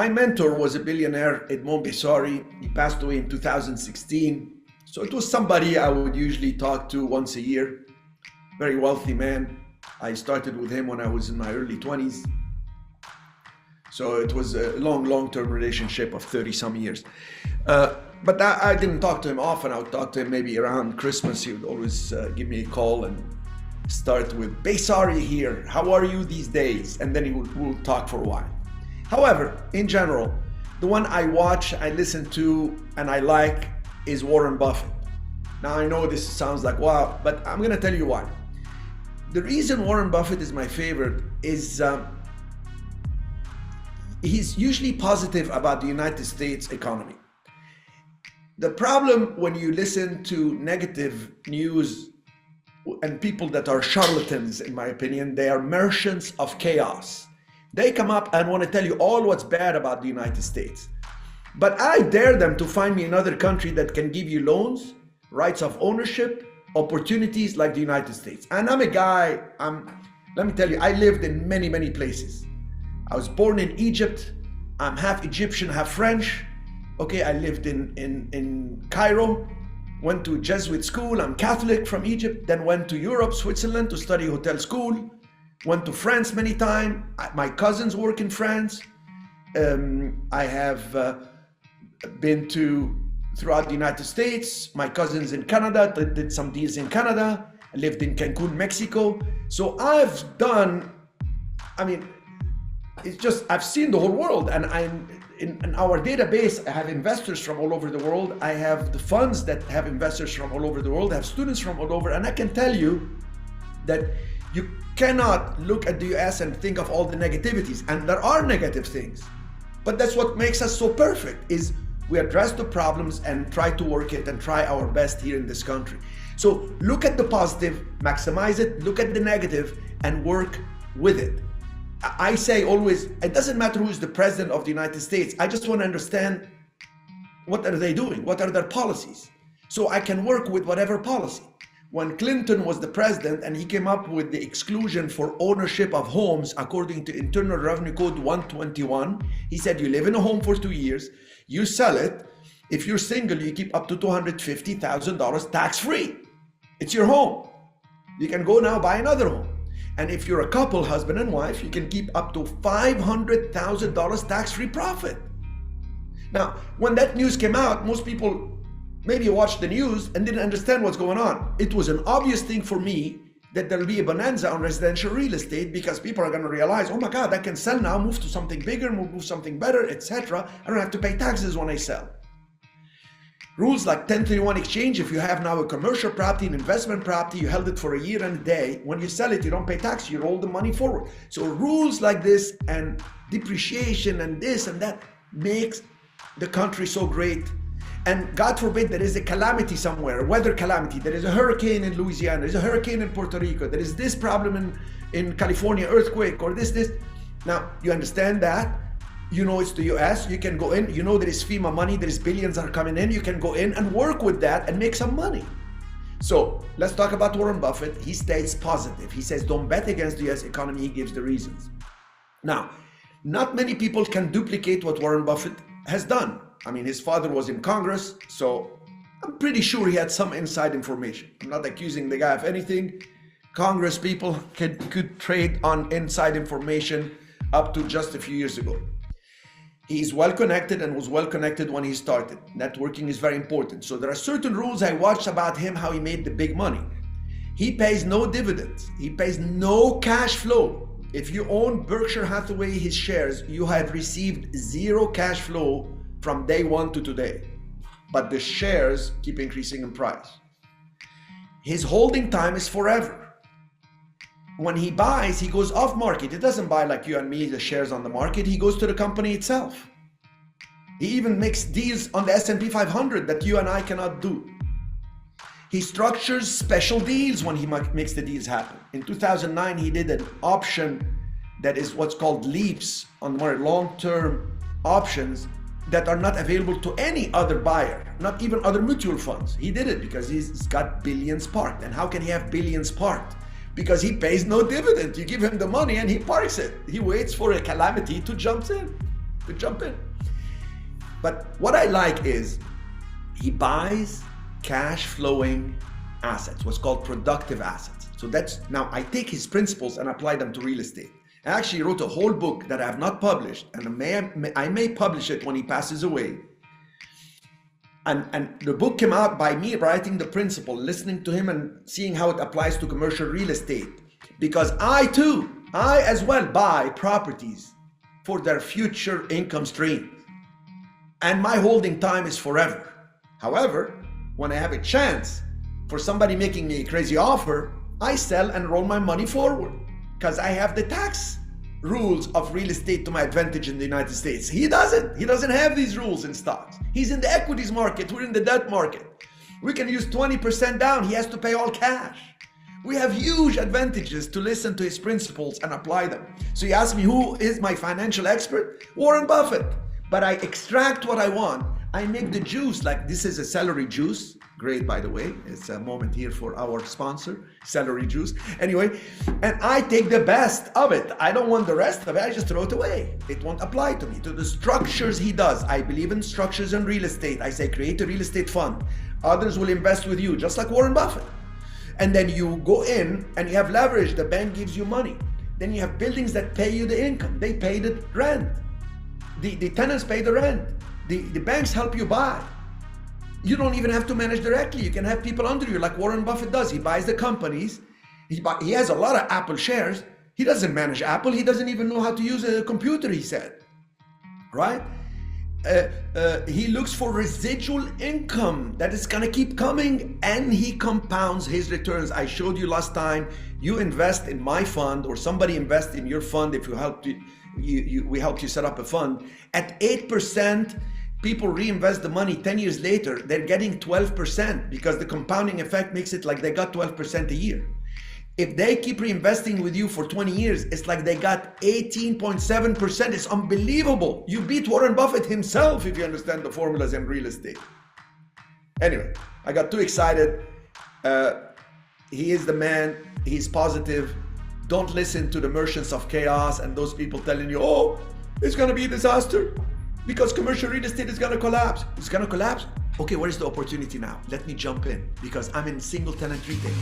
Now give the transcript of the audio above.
My mentor was a billionaire, Edmond Bessari. He passed away in 2016. So it was somebody I would usually talk to once a year. Very wealthy man. I started with him when I was in my early 20s. So it was a long-term relationship of 30 some years. But I didn't talk to him often. I would talk to him maybe around Christmas. He would always give me a call and start with, Bessari here, how are you these days? And then we'll talk for a while. However, in general, the one I watch, I listen to, and I like is Warren Buffett. Now I know this sounds like wow, but I'm gonna tell you why. The reason Warren Buffett is my favorite is he's usually positive about the United States economy. The problem when you listen to negative news and people that are charlatans, in my opinion, they are merchants of chaos. They come up and want to tell you all what's bad about the United States. But I dare them to find me another country that can give you loans, rights of ownership, opportunities like the United States. And I'm a guy, let me tell you, I lived in many places. I was born in Egypt. I'm half Egyptian, half French. Okay, I lived in Cairo, went to Jesuit school. I'm Catholic from Egypt, then went to Europe, Switzerland to study hotel school. Went to France many times. My cousins work in France. I have been throughout the United States. My cousins in Canada, did some deals in Canada. I lived in Cancun, Mexico. So I've done, it's just, I've seen the whole world, and I'm in our database. I have investors from all over the world. I have the funds that have investors from all over the world. I have students from all over, and I can tell you that you cannot look at the US and think of all the negativities, and there are negative things, but that's what makes us so perfect, is we address the problems and try to work it and try our best here in this country. So look at the positive, maximize it, look at the negative, and work with it. I say always, it doesn't matter who is the president of the United States. I just want to understand, what are they doing? What are their policies? So I can work with whatever policy. When Clinton was the president and he came up with the exclusion for ownership of homes according to Internal Revenue Code 121, he said you live in a home for 2 years, you sell it. If you're single, you keep up to $250,000 tax-free. It's your home. You can go now buy another home. And if you're a couple, husband and wife, you can keep up to $500,000 tax-free profit. Now, when that news came out, most people maybe watched the news and didn't understand what's going on. It was an obvious thing for me that there'll be a bonanza on residential real estate, because people are going to realize, oh my God, I can sell now, move to something bigger, move something better, etc. I don't have to pay taxes when I sell. Rules like 1031 exchange, if you have now a commercial property, an investment property, you held it for a year and a day, when you sell it, you don't pay tax, you roll the money forward. So rules like this and depreciation and this and that makes the country so great. And God forbid there is a calamity somewhere, a weather calamity. There is a hurricane in Louisiana, there is a hurricane in Puerto Rico, there is this problem in California, earthquake, or this. Now, you understand that. You know it's the US, you can go in, you know there is FEMA money, there is billions are coming in, you can go in and work with that and make some money. So let's talk about Warren Buffett. He stays positive. He says don't bet against the US economy. He gives the reasons. Now, not many people can duplicate what Warren Buffett has done. I mean, his father was in Congress, so I'm pretty sure he had some inside information. I'm not accusing the guy of anything. Congress people could trade on inside information up to just a few years ago. He's well connected and was well connected when he started. Networking is very important. So there are certain rules I watched about him, how he made the big money. He pays no dividends. He pays no cash flow. If you own Berkshire Hathaway, his shares, you have received zero cash flow from day one to today. But the shares keep increasing in price. His holding time is forever. When he buys, he goes off market. He doesn't buy like you and me, the shares on the market. He goes to the company itself. He even makes deals on the S&P 500 that you and I cannot do. He structures special deals when he makes the deals happen. In 2009, he did an option that is what's called leaps on more long-term options that are not available to any other buyer, not even other mutual funds. He did it because he's got billions parked. And how can he have billions parked? Because he pays no dividend. You give him the money and he parks it. He waits for a calamity to jump in. to jump in. But what I like is he buys cash flowing assets, what's called productive assets. So that's, now I take his principles and apply them to real estate. I actually wrote a whole book that I have not published, and I may publish it when he passes away. And the book came out by me writing the principle, listening to him and seeing how it applies to commercial real estate. Because I as well buy properties for their future income streams. And my holding time is forever. However, when I have a chance for somebody making me a crazy offer, I sell and roll my money forward because I have the tax rules of real estate to my advantage in the United States. He doesn't. He doesn't have these rules in stocks. He's in the equities market. We're in the debt market. We can use 20% down. He has to pay all cash. We have huge advantages to listen to his principles and apply them. So you ask me, who is my financial expert? Warren Buffett. But I extract what I want. I make the juice, like this is a celery juice. Great, by the way. It's a moment here for our sponsor, celery juice. Anyway, and I take the best of it. I don't want the rest of it. I just throw it away. It won't apply to me. To the structures he does. I believe in structures in real estate. I say create a real estate fund. Others will invest with you, just like Warren Buffett. And then you go in and you have leverage. The bank gives you money. Then you have buildings that pay you the income. They pay the rent. The tenants pay the rent. The banks help you buy. You don't even have to manage directly. You can have people under you like Warren Buffett does. He buys the companies. He has a lot of Apple shares. He doesn't manage Apple. He doesn't even know how to use a computer, he said. Right? He looks for residual income that is going to keep coming, and he compounds his returns. I showed you last time, you invest in my fund or somebody invest in your fund if we helped you set up a fund. At 8%, people reinvest the money 10 years later, they're getting 12% because the compounding effect makes it like they got 12% a year. If they keep reinvesting with you for 20 years, it's like they got 18.7%. It's unbelievable. You beat Warren Buffett himself if you understand the formulas in real estate. Anyway, I got too excited. He is the man. He's positive. Don't listen to the merchants of chaos and those people telling you, oh, it's going to be a disaster because commercial real estate is going to collapse. It's going to collapse. Okay, where is the opportunity now? Let me jump in because I'm in single tenant retail.